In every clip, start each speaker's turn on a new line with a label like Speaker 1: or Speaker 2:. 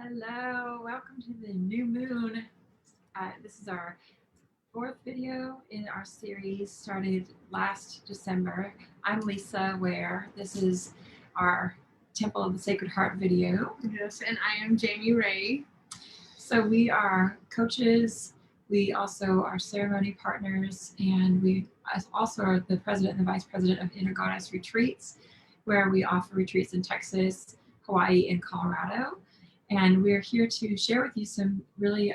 Speaker 1: Hello, welcome to the new moon. This is our fourth video in our series, started last December. I'm Lisa Ware. This is our Temple of the Sacred Heart video.
Speaker 2: Yes, and I am Jamie Ray.
Speaker 1: So we are coaches. We also are ceremony partners, and we also are the president and the vice president of Inner Goddess Retreats, where we offer retreats in Texas, Hawaii, and Colorado. And we're here to share with you some really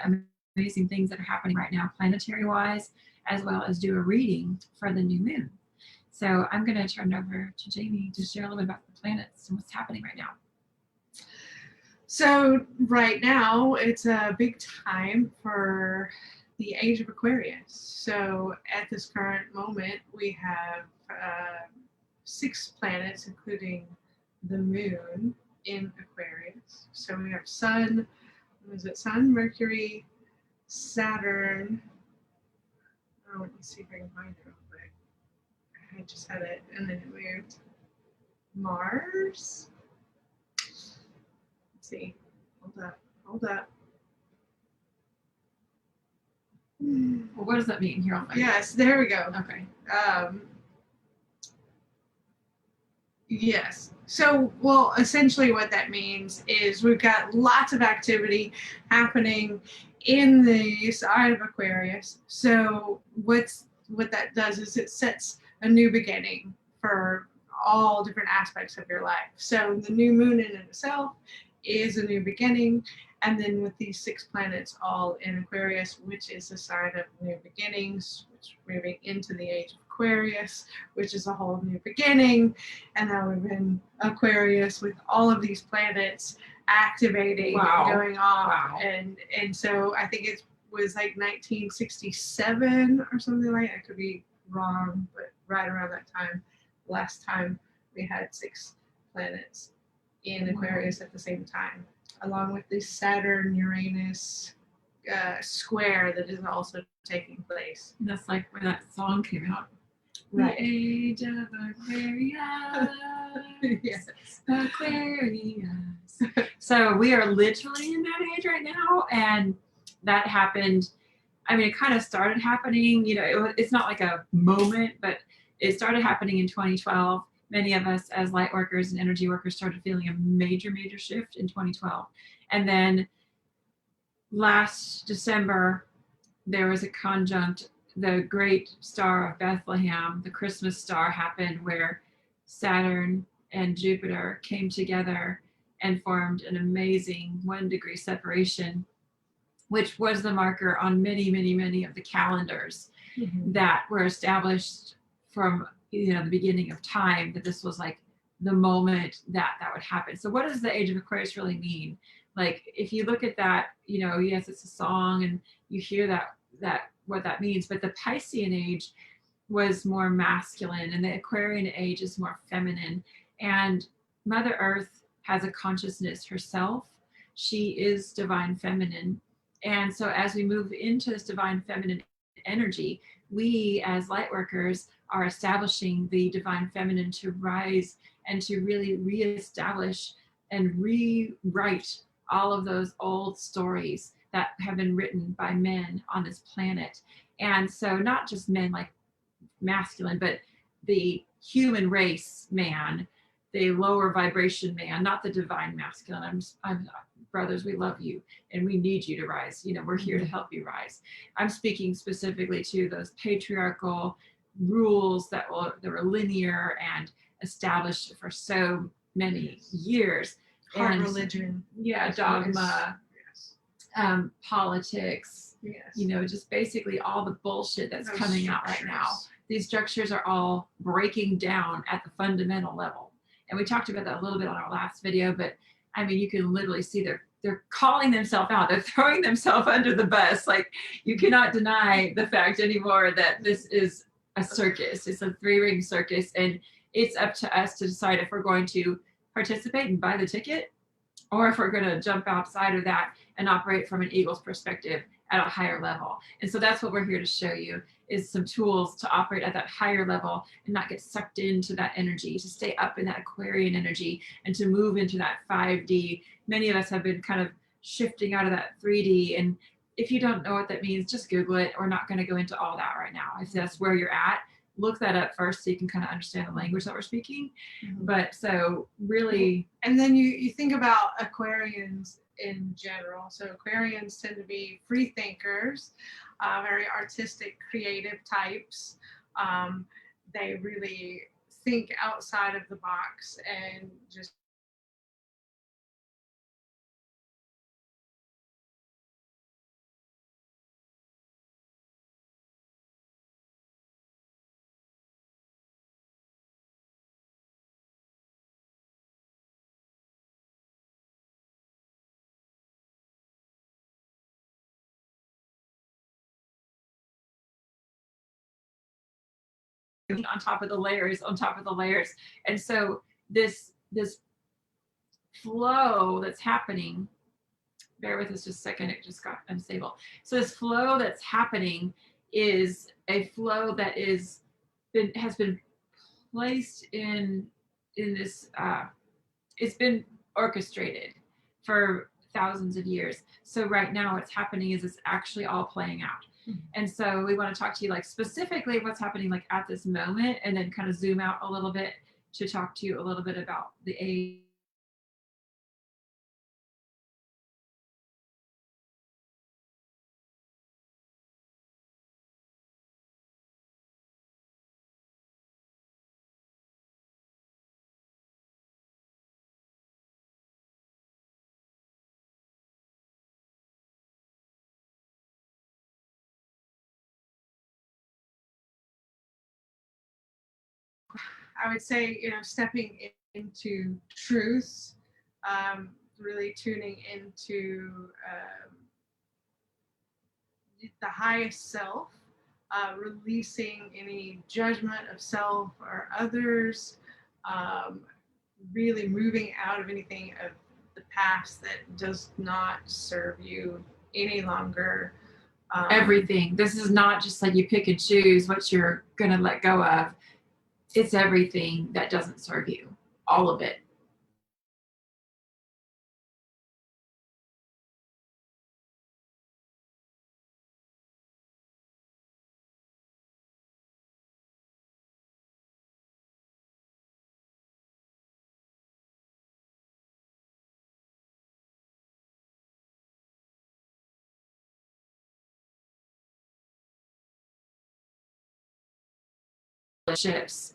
Speaker 1: amazing things that are happening right now, planetary wise, as well as do a reading for the new moon. So I'm going to turn it over to Jamie to share a little bit about the planets and what's happening right now.
Speaker 2: So right now it's a big time for the age of Aquarius. So at this current moment we have 6 planets, including the moon in Aquarius. So we have Sun, Mercury, Saturn. Oh, let me see if I can find it real quick. I just had it and then it moved. Mars. Let's see. Hold up.
Speaker 1: Well, what does that mean? Here, I'll find
Speaker 2: Yes, there we go.
Speaker 1: Okay.
Speaker 2: Yes. So, well, essentially what that means is we've got lots of activity happening in the side of Aquarius. So what that does is it sets a new beginning for all different aspects of your life. So the new moon in itself is a new beginning. And then with these 6 planets all in Aquarius, which is the sign of new beginnings, which we're moving into the age of Aquarius, which is a whole new beginning. And now we're in Aquarius with all of these planets activating and going off.
Speaker 1: Wow.
Speaker 2: And so I think it was like 1967 or something like that. I could be wrong, but right around that time, last time we had 6 planets in Aquarius at the same time, along with the Saturn-Uranus square that is also taking place.
Speaker 1: And that's like when that song came out.
Speaker 2: Right.
Speaker 1: The age of Aquarius.
Speaker 2: Yes.
Speaker 1: Aquarius. So we are literally in that age right now, and that happened. I mean, it kind of started happening. You know, it's not like a moment, but it started happening in 2012. Many of us as light workers and energy workers started feeling a major shift in 2012. And then last December, there was a conjunct, the great star of Bethlehem, the Christmas star happened, where Saturn and Jupiter came together and formed an amazing 1-degree separation, which was the marker on many of the calendars that were established from the beginning of time, that this was like the moment that would happen. So what does the age of Aquarius really mean? Like, if you look at that, yes, it's a song and you hear that what that means, but the Piscean age was more masculine and the Aquarian age is more feminine. And Mother Earth has a consciousness herself. She is divine feminine. And so as we move into this divine feminine energy, we as light workers are establishing the divine feminine to rise and to really reestablish and rewrite all of those old stories that have been written by men on this planet. And so not just men like masculine, but the human race man, the lower vibration man, not the divine masculine. I'm brothers, we love you and we need you to rise. We're here to help you rise. I'm speaking specifically to those patriarchal rules that were linear and established for so many years.
Speaker 2: Heart religion.
Speaker 1: Yeah, dogma,
Speaker 2: yes.
Speaker 1: Politics,
Speaker 2: yes.
Speaker 1: Just basically all the bullshit that's coming out right now. These structures are all breaking down at the fundamental level. And we talked about that a little bit on our last video, but I mean, you can literally see they're calling themselves out. They're throwing themselves under the bus. Like, you cannot deny the fact anymore that this is a circus. It's a 3-ring circus, and it's up to us to decide if we're going to participate and buy the ticket, or if we're going to jump outside of that and operate from an eagle's perspective at a higher level. And so that's what we're here to show you, is some tools to operate at that higher level and not get sucked into that energy, to stay up in that Aquarian energy and to move into that 5D. Many of us have been kind of shifting out of that 3D. And if you don't know what that means, just Google it. We're not going to go into all that right now. If that's where you're at, look that up first so you can kind of understand the language that we're speaking. But so really,
Speaker 2: and then you think about Aquarians in general. So Aquarians tend to be free thinkers, very artistic, creative types. They really think outside of the box and just
Speaker 1: on top of the layers, on top of the layers. And so this flow that's happening, bear with us just a second, it just got unstable. So this flow that's happening is a flow that has been placed in this it's been orchestrated for thousands of years. So right now what's happening is it's actually all playing out. And so we want to talk to you like specifically what's happening like at this moment, and then kind of zoom out a little bit to talk to you a little bit about the age.
Speaker 2: I would say, stepping into truth, really tuning into the highest self, releasing any judgment of self or others, really moving out of anything of the past that does not serve you any longer.
Speaker 1: Everything. This is not just like you pick and choose what you're going to let go of. It's everything that doesn't serve you, all of it. Relationships,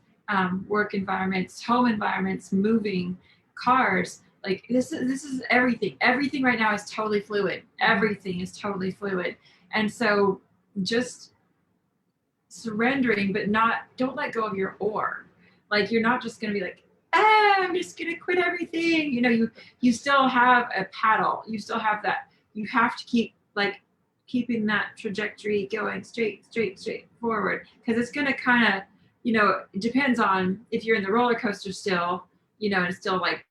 Speaker 1: work environments, home environments, moving, cars. Like this is everything. Everything right now is totally fluid. Everything is totally fluid. And so just surrendering, but don't let go of your oar. Like you're not just gonna be like, I'm just gonna quit everything. You still have a paddle. You still have that. You have to keep like keeping that trajectory going straight forward, because it's gonna kind of, it depends on if you're in the roller coaster still, and it's still like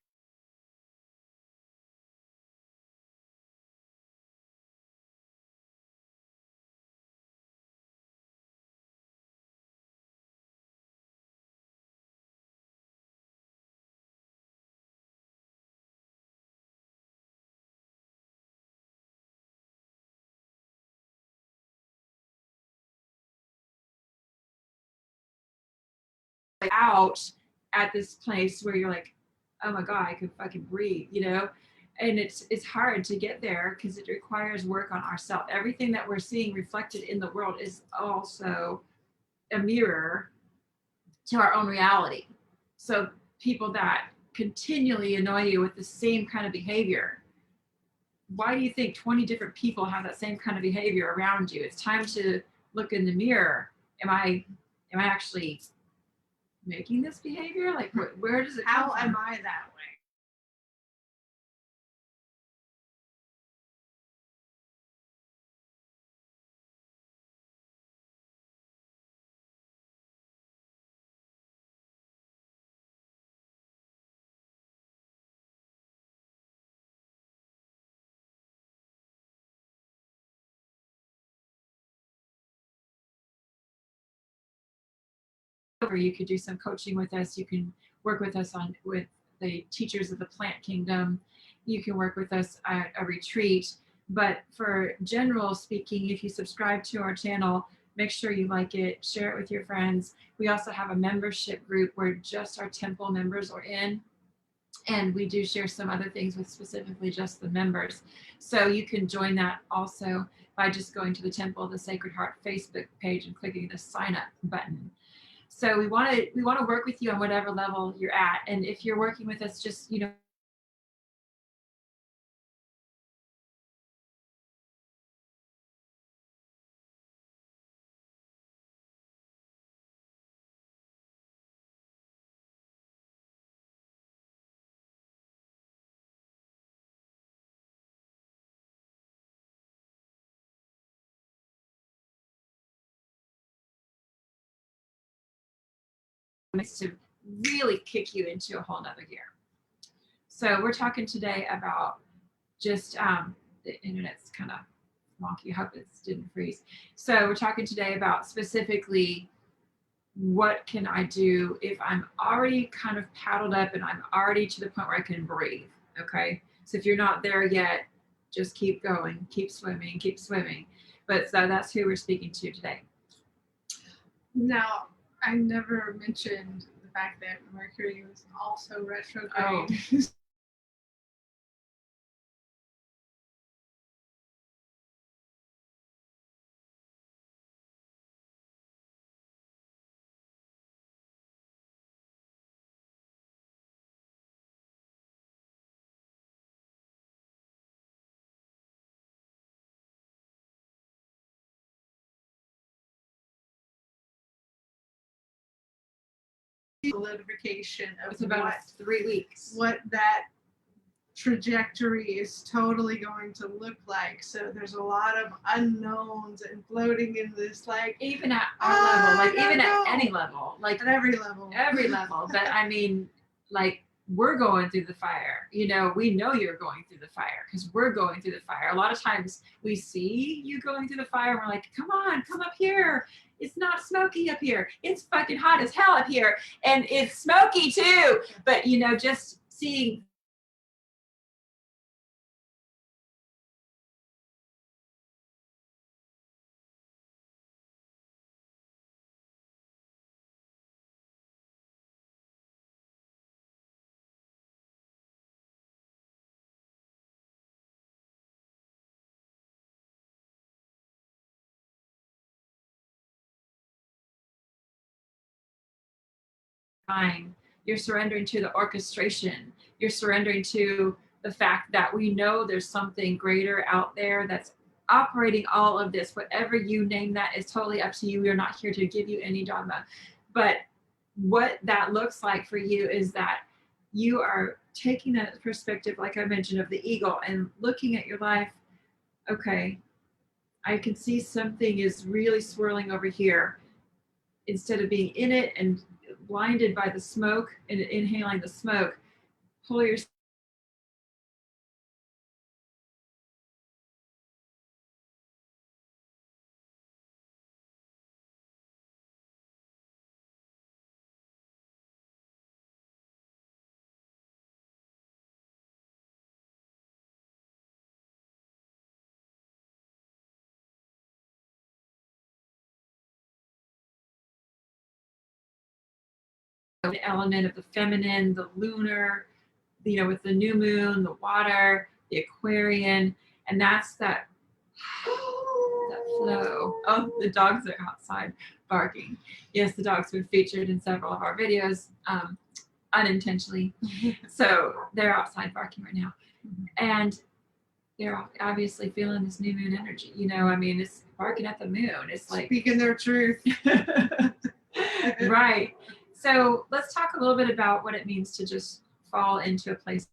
Speaker 1: out at this place where you're like, oh my god, I could fucking breathe, and it's hard to get there because it requires work on ourselves. Everything that we're seeing reflected in the world is also a mirror to our own reality. So people that continually annoy you with the same kind of behavior, why do you think 20 different people have that same kind of behavior around you? It's time to look in the mirror. Am I actually making this behavior? Like where does it come
Speaker 2: How
Speaker 1: from?
Speaker 2: am I that way?
Speaker 1: Or you could do some coaching with us. You can work with us with the teachers of the plant kingdom. You can work with us at a retreat. But for general speaking, if you subscribe to our channel, make sure you like it, share it with your friends. We also have a membership group where just our temple members are in. And we do share some other things with specifically just the members. So you can join that also by just going to the Temple of the Sacred Heart Facebook page and clicking the sign up button. So we want to work with you on whatever level you're at. And if you're working with us, just, to really kick you into a whole nother gear. So we're talking today about just the internet's kind of wonky. I hope it didn't freeze. So we're talking today about specifically what can I do if I'm already kind of paddled up and I'm already to the point where I can breathe. Okay. So if you're not there yet, just keep going, keep swimming, keep swimming. But so that's who we're speaking to today.
Speaker 2: Now, I never mentioned the fact that Mercury was also retrograde.
Speaker 1: Oh.
Speaker 2: Solidification of
Speaker 1: It's about 3 weeks.
Speaker 2: What that trajectory is totally going to look like. So there's a lot of unknowns and floating in this, like,
Speaker 1: even at our level, like even at any level, like
Speaker 2: at every level.
Speaker 1: But I mean, like, we're going through the fire. We know you're going through the fire because we're going through the fire. A lot of times we see you going through the fire and we're like, come on, come up here. It's not smoky up here. It's fucking hot as hell up here. And it's smoky too. But, just seeing time, you're surrendering to the orchestration. You're surrendering to the fact that we know there's something greater out there that's operating all of this. Whatever you name that is totally up to you. We're not here to give you any dogma. But what that looks like for you is that you are taking that perspective, like I mentioned, of the eagle and looking at your life. Okay, I can see something is really swirling over here. Instead of being in it and blinded by the smoke and inhaling the smoke, pull your the element of the feminine, the lunar, with the new moon, the water, the Aquarian, and that's that flow. Oh, the dogs are outside barking. Yes, the dogs were featured in several of our videos, unintentionally. So they're outside barking right now. And they're obviously feeling this new moon energy. It's barking at the moon. It's like
Speaker 2: speaking their truth.
Speaker 1: Right. So let's talk a little bit about what it means to just fall into a place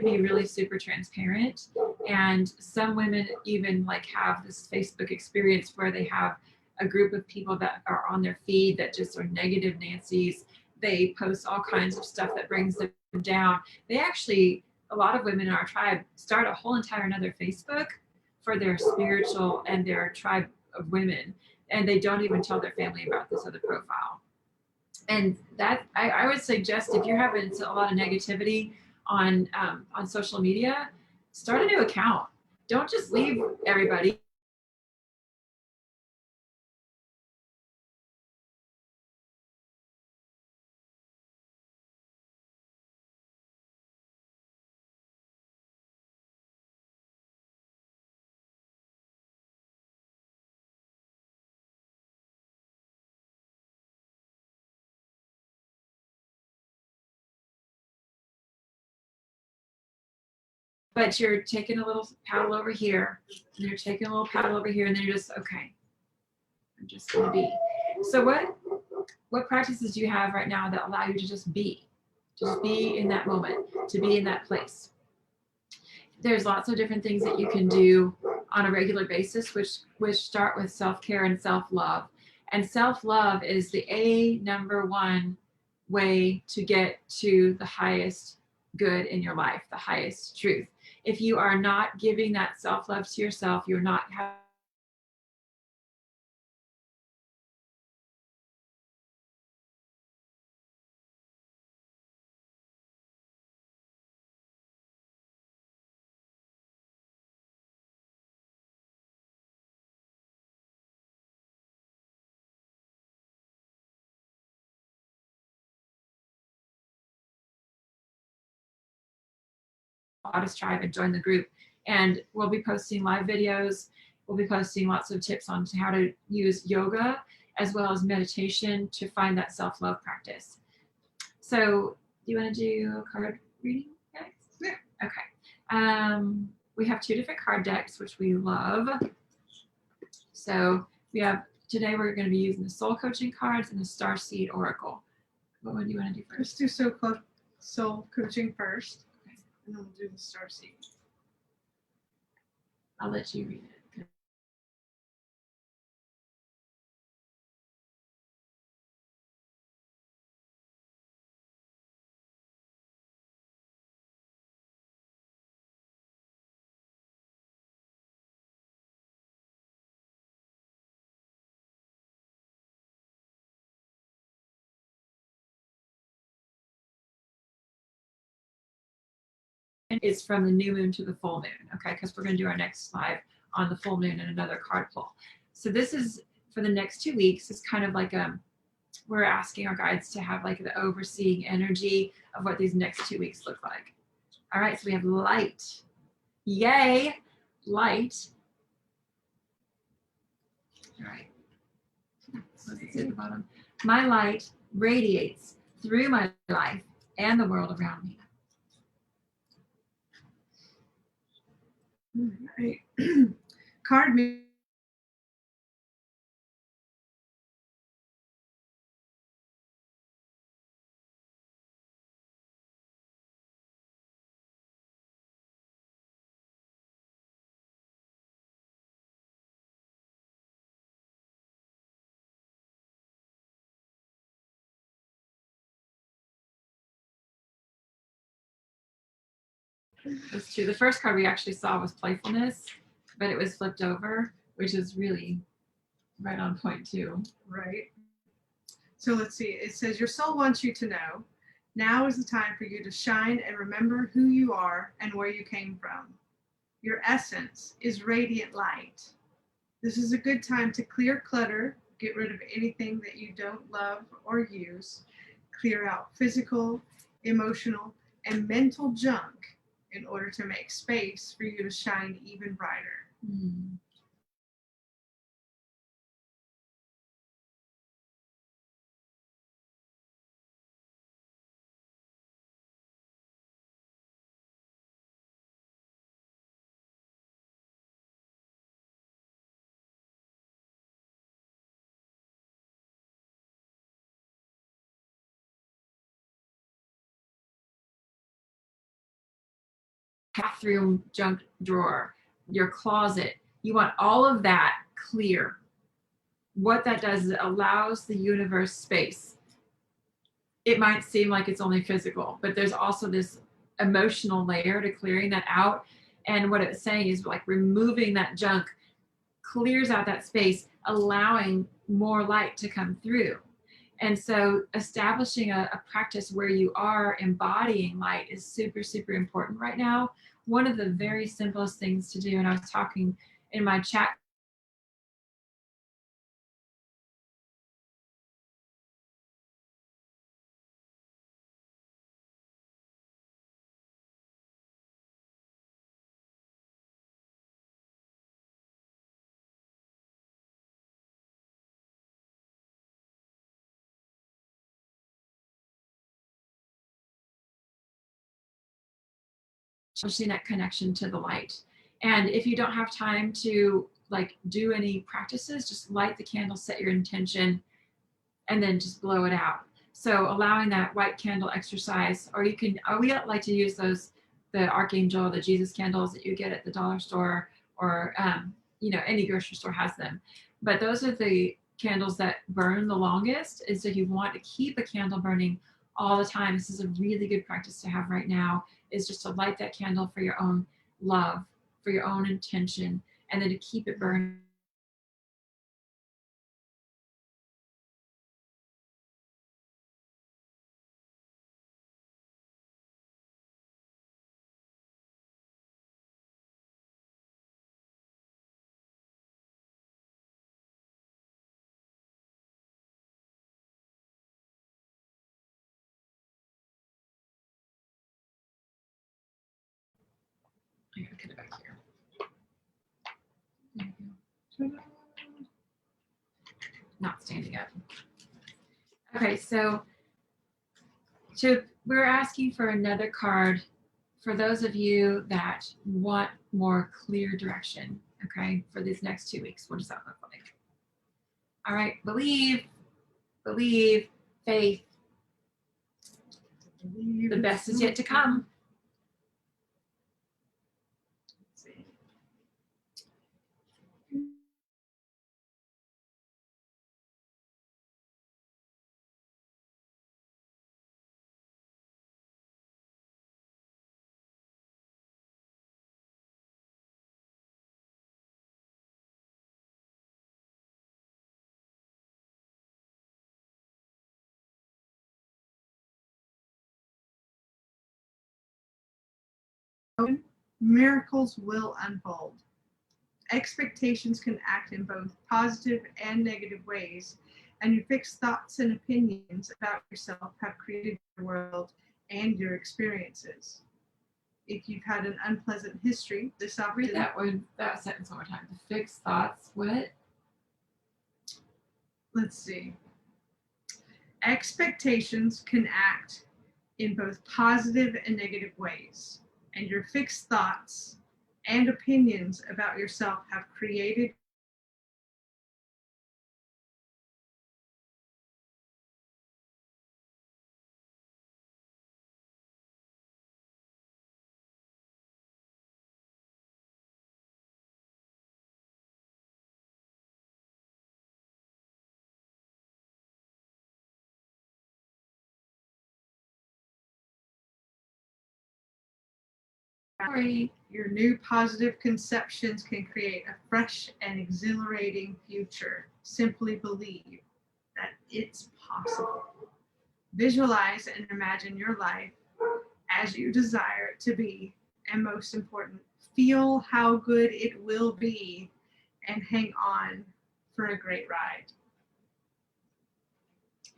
Speaker 1: be really super transparent. And some women even like have this Facebook experience where they have a group of people that are on their feed that just are negative Nancy's. They post all kinds of stuff that brings them down. They actually, a lot of women in our tribe start a whole entire another Facebook for their spiritual and their tribe of women. And they don't even tell their family about this other profile. And that I would suggest if you're having a lot of negativity on social media, start a new account. Don't just leave everybody. But you're taking a little paddle over here, and you're taking a little paddle over here, and then you're just okay. I'm just gonna be. So what practices do you have right now that allow you to just be in that moment, to be in that place? There's lots of different things that you can do on a regular basis, which start with self-care and self-love. And self-love is the number one way to get to the highest good in your life, the highest truth. If you are not giving that self-love to yourself, you're not having Goddess Tribe and join the group. And we'll be posting live videos. We'll be posting lots of tips on how to use yoga as well as meditation to find that self-love practice. So do you want to do a card reading next?
Speaker 2: Yeah.
Speaker 1: Okay. We have two different card decks, which we love. So we have, today we're going to be using the Soul Coaching cards and the Starseed Oracle. What one do you want to do
Speaker 2: Let's
Speaker 1: first?
Speaker 2: do soul coaching first, and then we'll do the star seed.
Speaker 1: I'll let you read it. Is from the new moon to the full moon, okay? Because we're going to do our next live on the full moon and another card pull. So this is for the next 2 weeks. It's kind of like we're asking our guides to have like the overseeing energy of what these next 2 weeks look like. All right, so we have light. Yay, light. All right. Let's see at the bottom. My light radiates through my life and the world around me.
Speaker 2: All right. Card me.
Speaker 1: Those two. The first card we actually saw was playfulness, but it was flipped over, which is really right on point too.
Speaker 2: Right. So let's see. It says your soul wants you to know. Now is the time for you to shine and remember who you are and where you came from. Your essence is radiant light. This is a good time to clear clutter, get rid of anything that you don't love or use, clear out physical, emotional, and mental junk in order to make space for you to shine even brighter.
Speaker 1: Mm. bathroom junk drawer, your closet. You want all of that clear. What that does is it allows the universe space. It might seem like it's only physical, but there's also this emotional layer to clearing that out. And what it's saying is like removing that junk clears out that space, allowing more light to come through. And so establishing a practice where you are embodying light is super, super important right now. One of the very simplest things to do, and I was talking in my chat establishing that connection to the light. And if you don't have time to like do any practices, just light the candle, set your intention, and then just blow it out. So allowing that white candle exercise, or you can, we like to use those, the Archangel, the Jesus candles that you get at the dollar store, or any grocery store has them. But those are the candles that burn the longest. And so you want to keep a candle burning all the time. This is a really good practice to have right now, is just to light that candle for your own love, for your own intention, and then to keep it burning. I gotta get it back here. Not standing up. Okay, so we're asking for another card for those of you that want more clear direction, okay, for these next 2 weeks. What does that look like? All right, believe, faith. The best is yet to come. Let's see.
Speaker 2: Miracles will unfold. Expectations can act in both positive and negative ways, and your fixed thoughts and opinions about yourself have created your world and your experiences. If you've had an unpleasant history, this often...
Speaker 1: Read that sentence one more time. The fixed thoughts, what?
Speaker 2: Let's see. Expectations can act in both positive and negative ways, and your fixed thoughts and opinions about yourself have created
Speaker 1: Sorry.
Speaker 2: Your new positive conceptions can create a fresh and exhilarating future. Simply believe that it's possible. Visualize and imagine your life as you desire it to be, and most important, feel how good it will be and hang on for a great ride.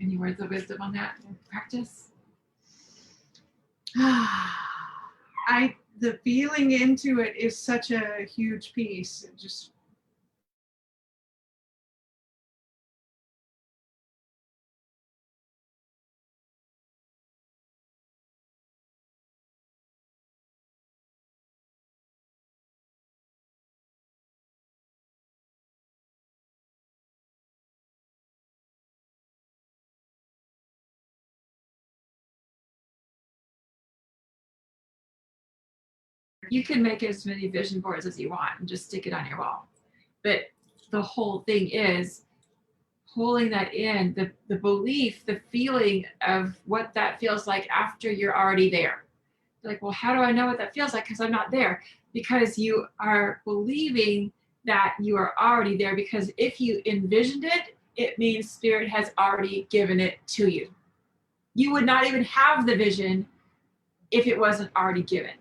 Speaker 1: Any words of wisdom on that practice?
Speaker 2: The feeling into it is such a huge piece. It just
Speaker 1: You can make as many vision boards as you want and just stick it on your wall. But the whole thing is pulling that in, the belief, the feeling of what that feels like after you're already there. Like, well, how do I know what that feels like? Because I'm not there. Because you are believing that you are already there. Because if you envisioned it, it means spirit has already given it to you. You would not even have the vision if it wasn't already given.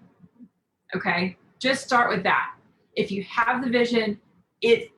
Speaker 1: Okay? Just start with that. If you have the vision, it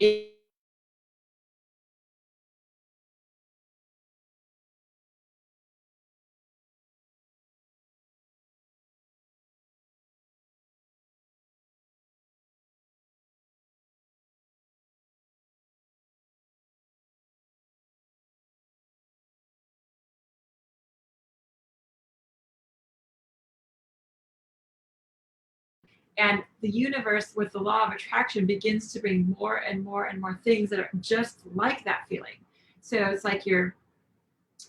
Speaker 1: and the universe with the law of attraction begins to bring more and more and more things that are just like that feeling. So it's like you're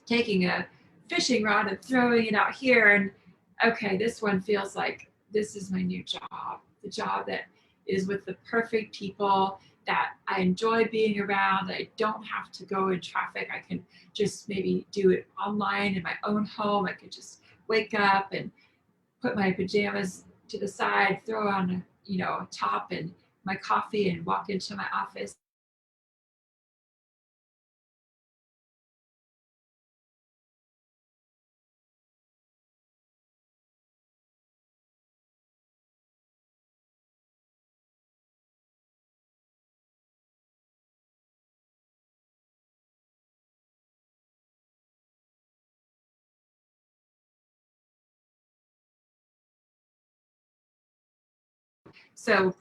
Speaker 1: taking a fishing rod and throwing it out here, and okay, this one feels like this is my new job, the job that is with the perfect people that I enjoy being around, that I don't have to go in traffic. I can just maybe do it online in my own home. I could just wake up and put my pajamas to the side, throw on a top and my coffee and walk into my office. So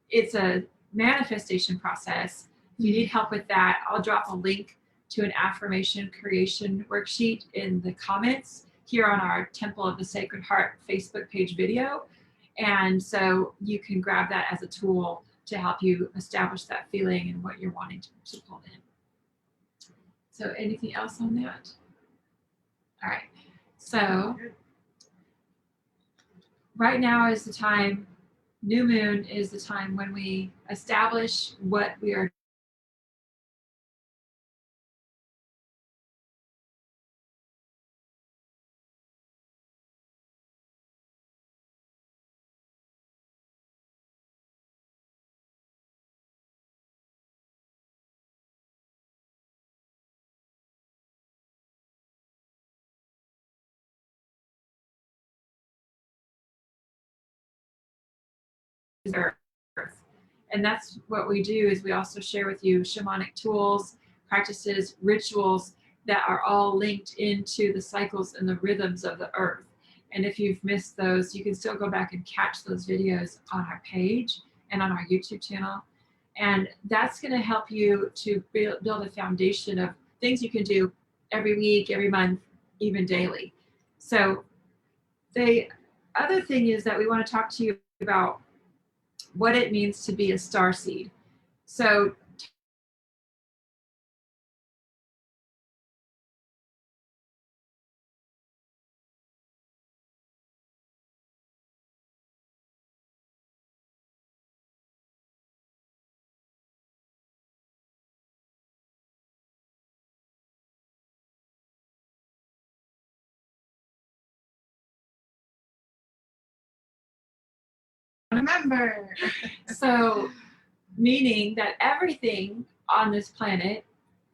Speaker 1: it's a manifestation process. If you need help with that, I'll drop a link to an affirmation creation worksheet in the comments here on our Temple of the Sacred Heart Facebook page video. And so you can grab that as a tool to help you establish that feeling and what you're wanting to pull in. So anything else on that? All right. So right now is the time, new moon is the time when we establish what we are. Earth. And that's what we do is we also share with you shamanic tools, practices, rituals that are all linked into the cycles and the rhythms of the earth. And if you've missed those, you can still go back and catch those videos on our page and on our YouTube channel. And that's going to help you to build a foundation of things you can do every week, every month, even daily. So the other thing is that we want to talk to you about what it means to be a star seed. So
Speaker 2: Remember.
Speaker 1: so meaning that everything on this planet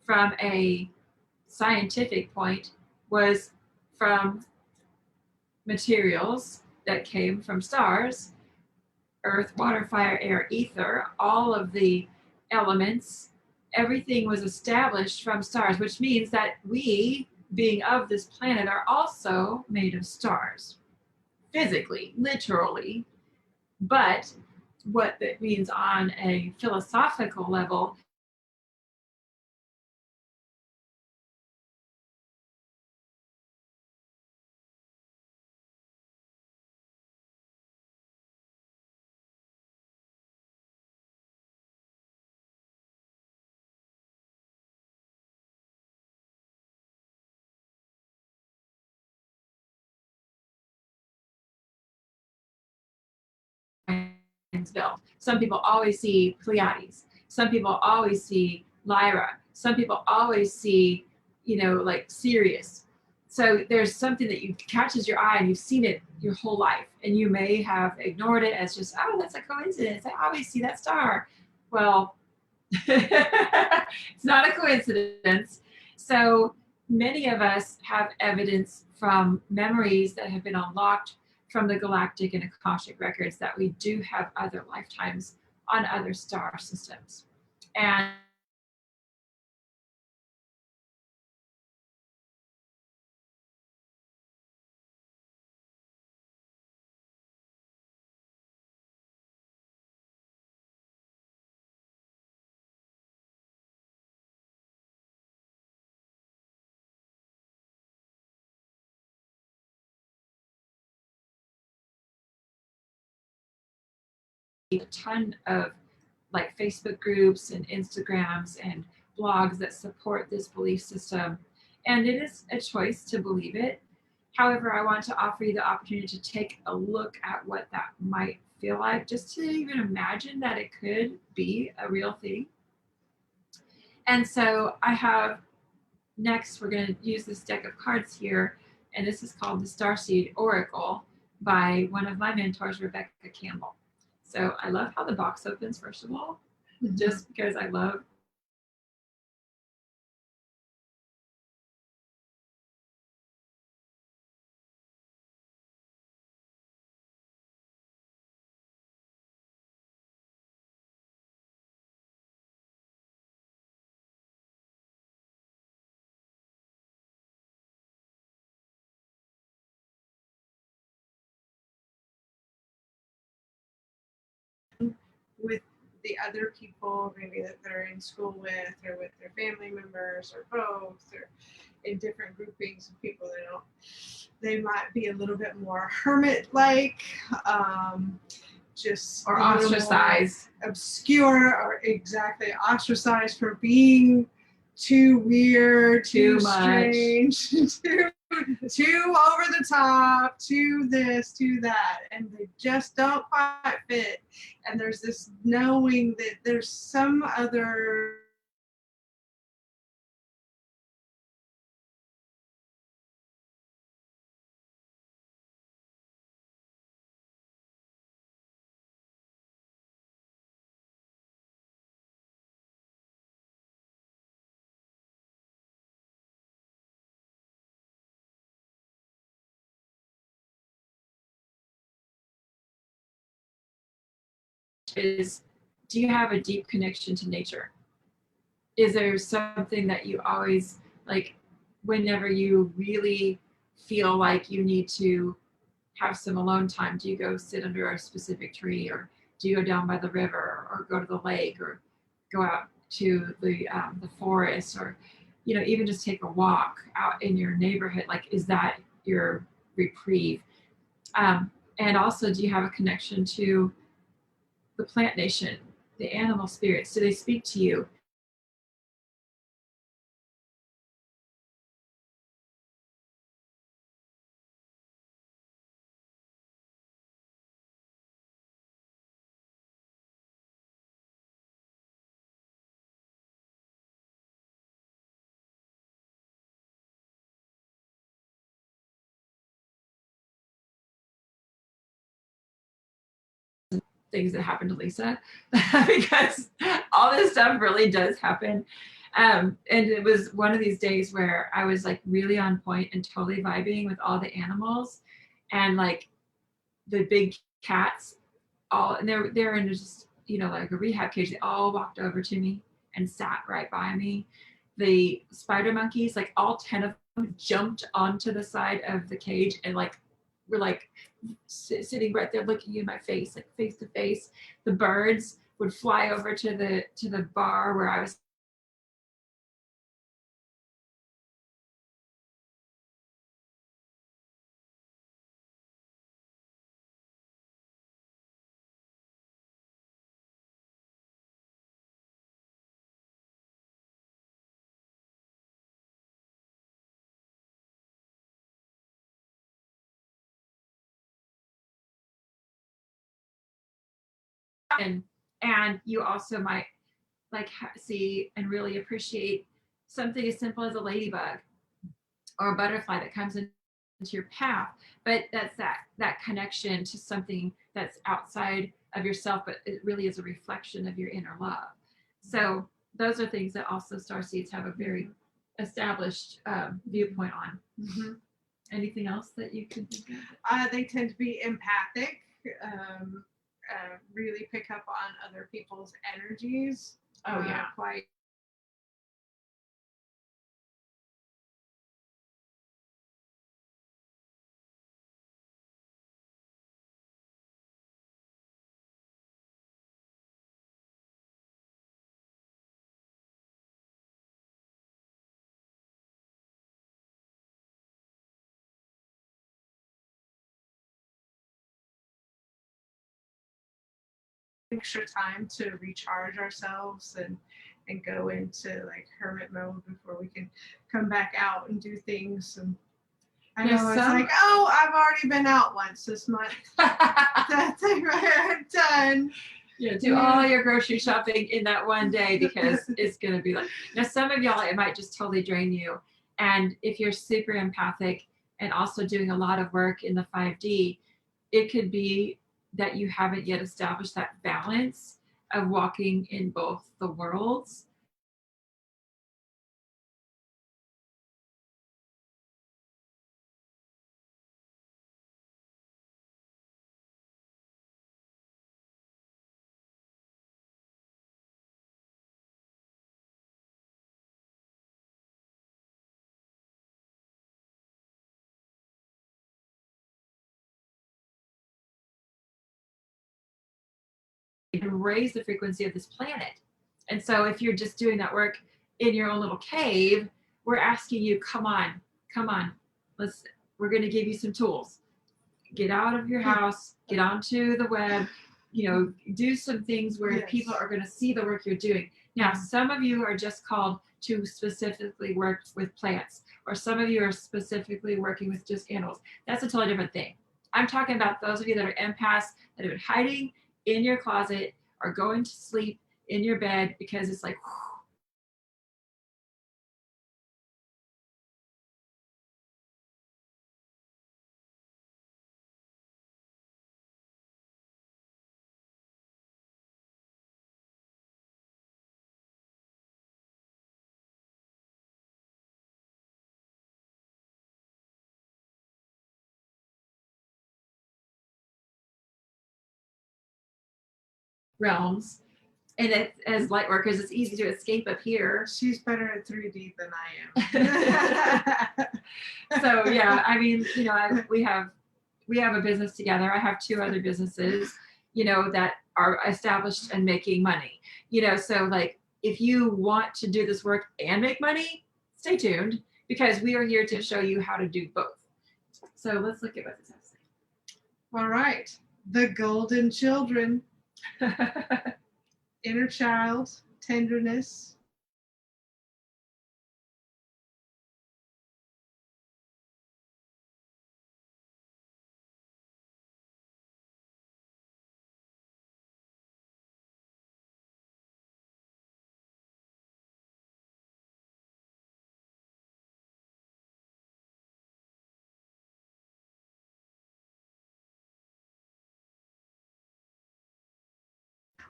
Speaker 1: from a scientific point was from materials that came from stars, earth, water, fire, air, ether, all of the elements, everything was established from stars, which means that we, being of this planet, are also made of stars, physically, literally. But what that means on a philosophical level, built. Some people always see Pleiades. Some people always see Lyra. Some people always see, like Sirius. So there's something that catches your eye and you've seen it your whole life. And you may have ignored it as just, oh, that's a coincidence. I always see that star. Well, it's not a coincidence. So many of us have evidence from memories that have been unlocked from the galactic and Akashic records that we do have other lifetimes on other star systems. And a ton of like Facebook groups and Instagrams and blogs that support this belief system. And it is a choice to believe it. However, I want to offer you the opportunity to take a look at what that might feel like, just to even imagine that it could be a real thing. And so I have next, we're going to use this deck of cards here, and this is called the Starseed Oracle by one of my mentors, Rebecca Campbell. So I love how the box opens, first of all, just because I love
Speaker 2: with the other people maybe that they're in school with or with their family members or both or in different groupings of people they might be a little bit more hermit like, just
Speaker 1: or ostracized,
Speaker 2: obscure, or exactly ostracized for being too weird, too strange, too over the top, too this, too that, and they just don't quite fit. And there's this knowing that there's some other
Speaker 1: is, do you have a deep connection to nature? Is there something that you always like whenever you really feel like you need to have some alone time? Do you go sit under a specific tree, or do you go down by the river, or go to the lake, or go out to the forest, or even just take a walk out in your neighborhood? Like, is that your reprieve? And also, do you have a connection to the plant nation, the animal spirits? Do they speak to you? Things that happened to Lisa because all this stuff really does happen. And it was one of these days where I was like really on point and totally vibing with all the animals, and like the big cats, all, and they're in just like a rehab cage. They all walked over to me and sat right by me. The spider monkeys, like all 10 of them, jumped onto the side of the cage and like were like sitting right there looking in my face, like face to face. The birds would fly over to the bar where I was And you also might like see and really appreciate something as simple as a ladybug or a butterfly that comes into your path, but that's that connection to something that's outside of yourself, but it really is a reflection of your inner love. So those are things that also starseeds have a very established viewpoint on.
Speaker 2: Mm-hmm.
Speaker 1: Anything else that you can think of?
Speaker 2: They tend to be empathic, really pick up on other people's energies.
Speaker 1: Oh yeah.
Speaker 2: Quite. Extra time to recharge ourselves and go into like hermit mode before we can come back out and do things. And I know it's like, oh, I've already been out once this month. That's it, done.
Speaker 1: Yeah, do all your grocery shopping in that one day because it's going to be like, now some of y'all, it might just totally drain you. And if you're super empathic and also doing a lot of work in the 5D, it could be that you haven't yet established that balance of walking in both the worlds. And raise the frequency of this planet. And so if you're just doing that work in your own little cave, we're asking you, come on, we're going to give you some tools. Get out of your house, get onto the web, do some things where people are going to see the work you're doing. Now, some of you are just called to specifically work with plants, or some of you are specifically working with just animals. That's a totally different thing. I'm talking about those of you that are empaths that have been hiding in your closet or going to sleep in your bed because it's like, realms. And as light workers, it's easy to escape up here.
Speaker 2: She's better at 3D than I am.
Speaker 1: So yeah, I mean, we have a business together. I have 2 other businesses, that are established and making money. So like if you want to do this work and make money, stay tuned because we are here to show you how to do both. So let's look at what this has to say.
Speaker 2: All right. The golden children. Inner child, tenderness.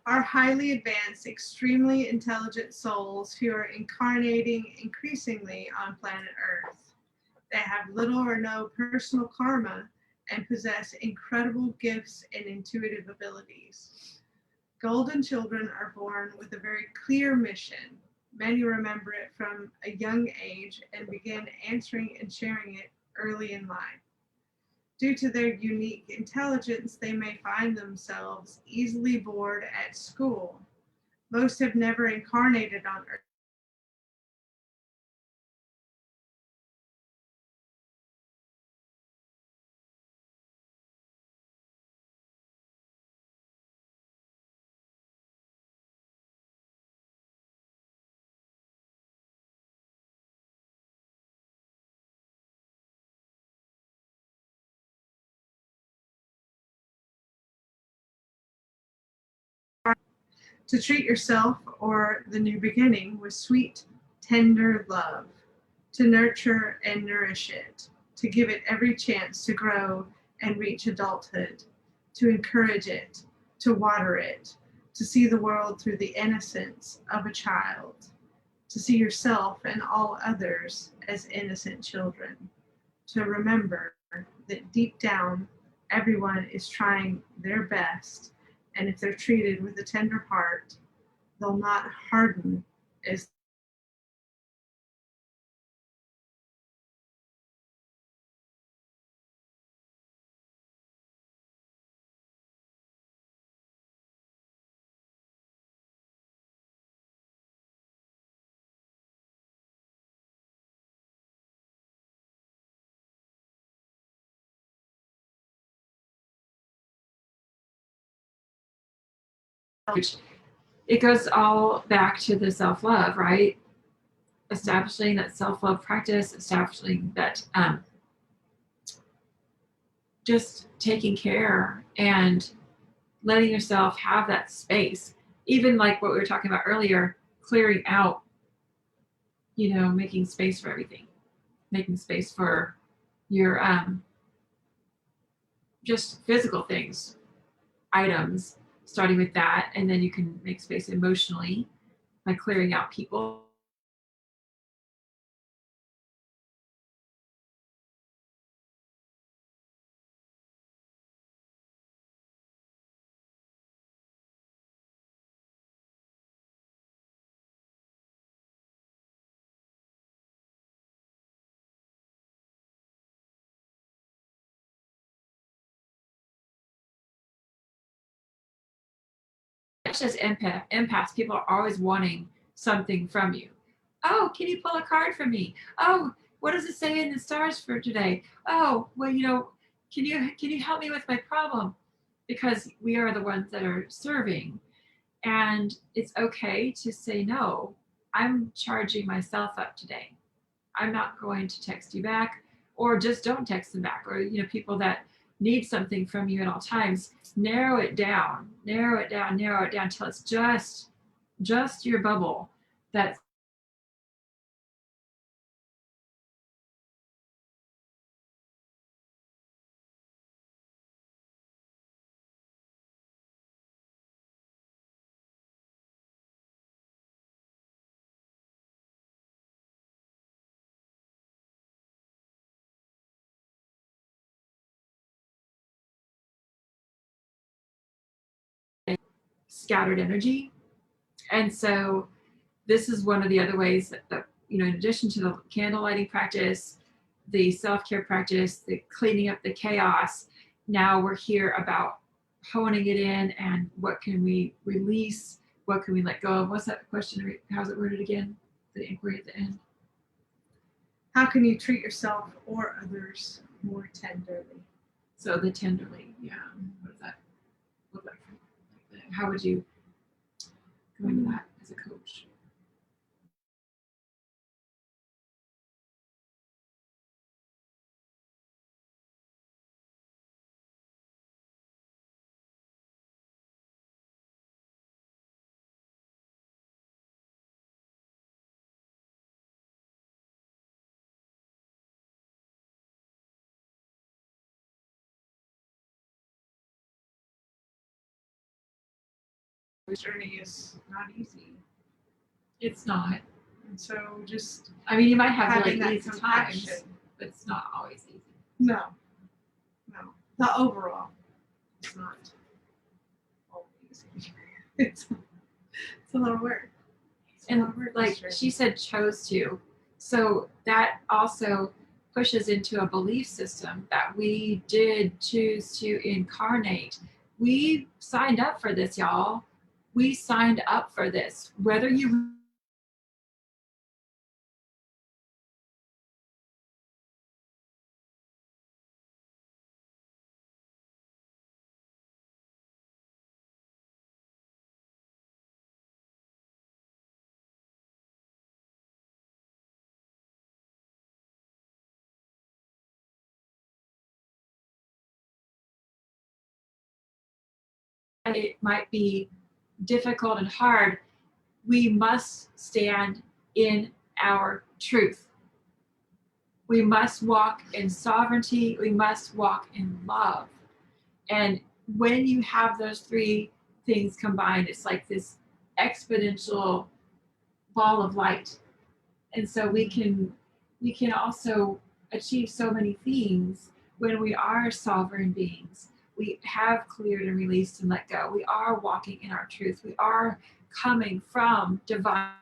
Speaker 2: Are highly advanced, extremely intelligent souls who are incarnating increasingly on planet Earth. They have little or no personal karma and possess incredible gifts and intuitive abilities. Golden children are born with a very clear mission. Many remember it from a young age and begin answering and sharing it early in life. Due to their unique intelligence, they may find themselves easily bored at school. Most have never incarnated on Earth. to treat yourself or the new beginning with sweet, tender love, to nurture and nourish it, to give it every chance to grow and reach adulthood, to encourage it, to water it, to see the world through the innocence of a child, to see yourself and all others as innocent children, to remember that deep down, everyone is trying their best, and if they're treated with a tender heart, they'll not harden as
Speaker 1: Which it goes all back to the self-love, right? Establishing that self-love practice, establishing that just taking care and letting yourself have that space. Even like what we were talking about earlier, clearing out, making space for everything, making space for your just physical things, items, starting with that, and then you can make space emotionally by clearing out people. It's just empaths. People are always wanting something from you. Oh, can you pull a card for me? Oh, what does it say in the stars for today? Oh, well, can you help me with my problem? Because we are the ones that are serving, and it's okay to say no. I'm charging myself up today. I'm not going to text you back, or just don't text them back, or people that need something from you at all times. Narrow it down, till it's just your bubble that's scattered energy. And so this is one of the other ways that in addition to the candle lighting practice, the self-care practice, the cleaning up the chaos, now we're here about honing it in and what can we release, what can we let go of. What's that question? How's it worded again? The inquiry at the end.
Speaker 2: how can you treat yourself or others more tenderly?
Speaker 1: So the tenderly, yeah. What does that look like? How would you go into that as a coach?
Speaker 2: This journey is not easy.
Speaker 1: It's not.
Speaker 2: And so just
Speaker 1: You might have
Speaker 2: having
Speaker 1: really
Speaker 2: that
Speaker 1: easy
Speaker 2: compassion.
Speaker 1: times, but it's not always easy.
Speaker 2: No. The overall, it's not always easy. It's a lot of work.
Speaker 1: And like she said, chose to. So that also pushes into a belief system that we did choose to incarnate. We signed up for this, y'all. We signed up for this. Whether you it might be difficult and hard, we must stand in our truth. We must walk in sovereignty. We must walk in love. And when you have those three things combined, it's like this exponential ball of light. And so we can also achieve so many things when we are sovereign beings. We have cleared and released and let go. We are walking in our truth. We are coming from divine.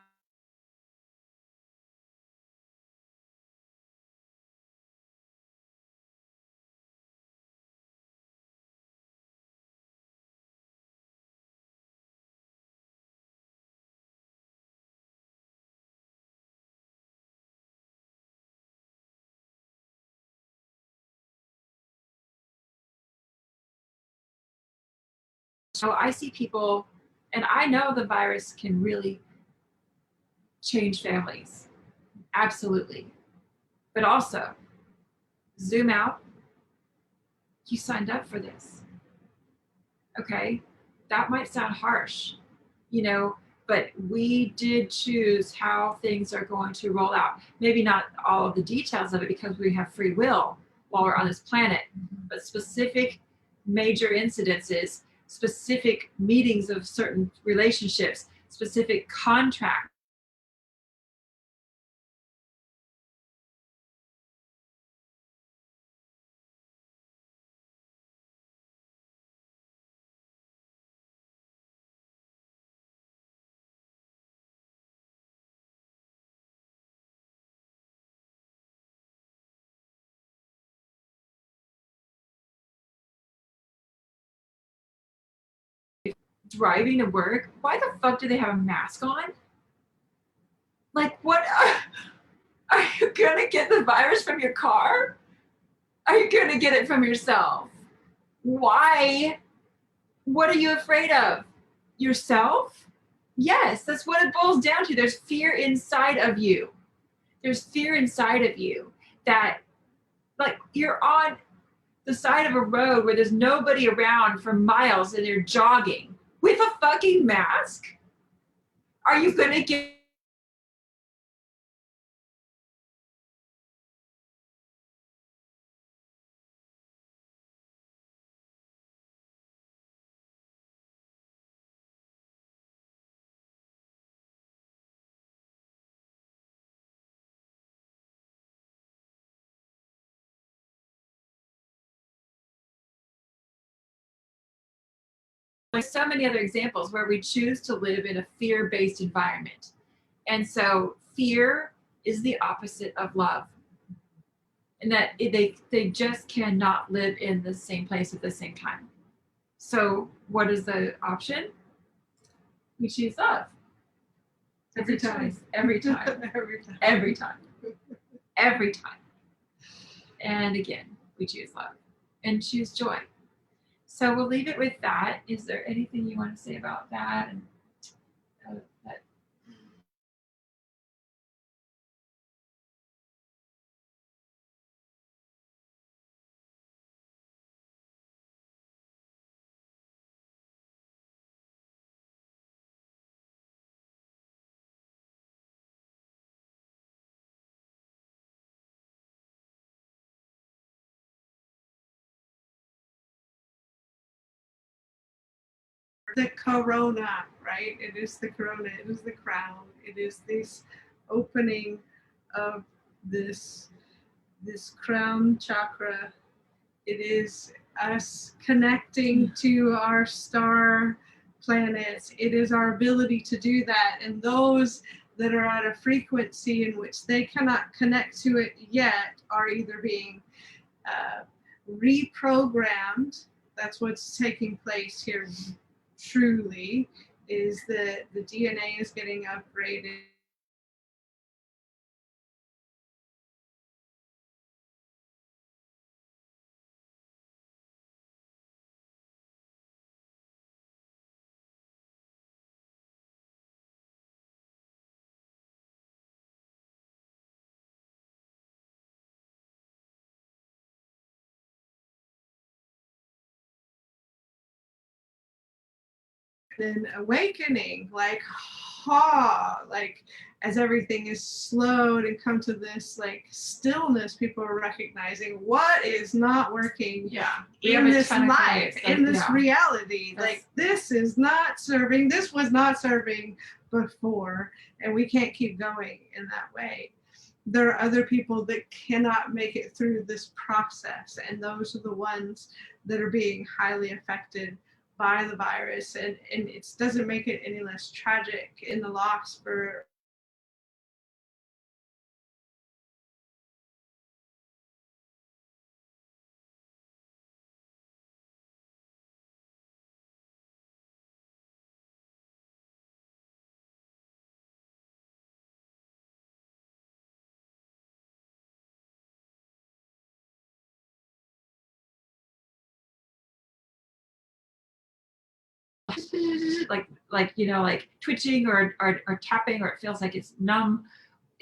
Speaker 1: So I see people, and I know the virus can really change families. Absolutely. But also, zoom out. You signed up for this. Okay? That might sound harsh, you know, but we did choose how things are going to roll out. Maybe not all of the details of it because we have free will while we're on this planet, but specific major incidences, specific meetings of certain relationships, specific contracts. Driving to work, why the fuck do they have a mask on? Like, what? Are you gonna get the virus from your car? Are you gonna get it from yourself? Why? What are you afraid of? Yourself? Yes, that's what it boils down to. There's fear inside of you. There's fear inside of you that, like, you're on the side of a road where there's nobody around for miles and you're jogging with a fucking mask? Are you gonna get there's so many other examples where we choose to live in a fear-based environment. And so fear is the opposite of love. And that they just cannot live in the same place at the same time. So what is the option? We choose love.
Speaker 2: Every time.
Speaker 1: Every time.
Speaker 2: Every time.
Speaker 1: Every time. Every time. And again, we choose love and choose joy. So we'll leave it with that. Is there anything you want to say about that? And that
Speaker 2: The corona, right? It is the corona, it is the crown, it is this opening of this crown chakra. It is us connecting to our star planets. It is our ability to do that. And those that are at a frequency in which they cannot connect to it yet are either being reprogrammed. That's what's taking place here truly, is that the DNA is getting upgraded. then awakening, like like as everything is slowed and come to this like stillness, people are recognizing what is not working in this life, in this reality. Like this is not serving, this was not serving before, and we can't keep going in that way. There are other people that cannot make it through this process, and those are the ones that are being highly affected by the virus, and it doesn't make it any less tragic in the loss for
Speaker 1: like you know, like twitching or tapping, or it feels like it's numb.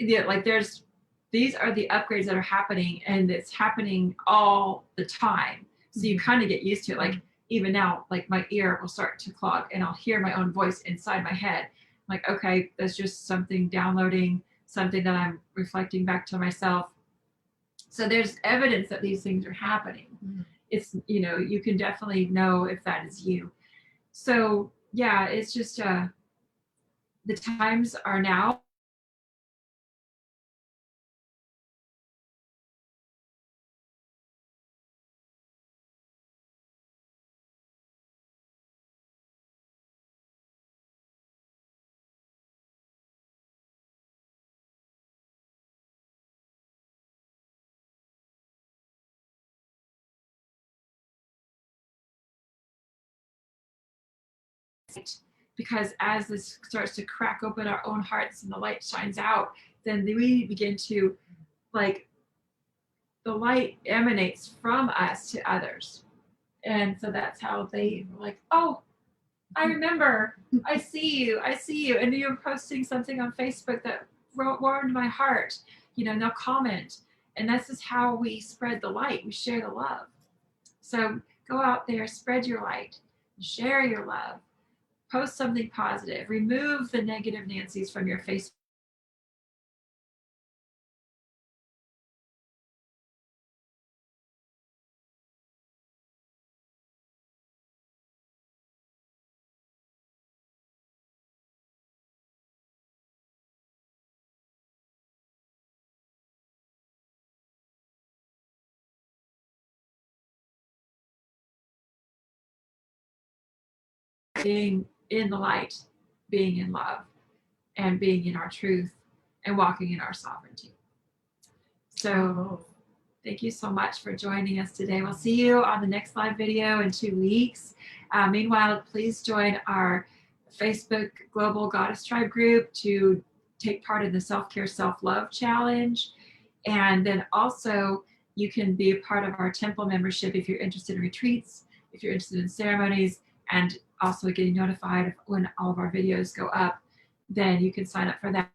Speaker 1: Like these are the upgrades that are happening, and it's happening all the time. So you kind of get used to it. Like even now, like my ear will start to clog and I'll hear my own voice inside my head. I'm like, okay, that's just something downloading, something that I'm reflecting back to myself. So there's evidence that these things are happening. It's, you know, you can definitely know if that is you. So yeah, it's just the times are now. Because as this starts to crack open our own hearts and the light shines out, then we begin to, like, the light emanates from us to others. And so that's how they were like, oh, I remember, I see you. And you're posting something on Facebook that warmed my heart, you know, now comment. And this is how we spread the light. We share the love. So go out there, spread your light, share your love. Post something positive. Remove the negative Nancy's from your Facebook. Being in the light, being in love, and being in our truth, and walking in our sovereignty. So thank you so much for joining us today. We'll see you on the next live video in 2 weeks. Meanwhile, please join our Facebook Global Goddess Tribe group to take part in the Self-Care Self-Love Challenge. And then also you can be a part of our temple membership if you're interested in retreats, if you're interested in ceremonies, and also getting notified when all of our videos go up. Then you can sign up for that.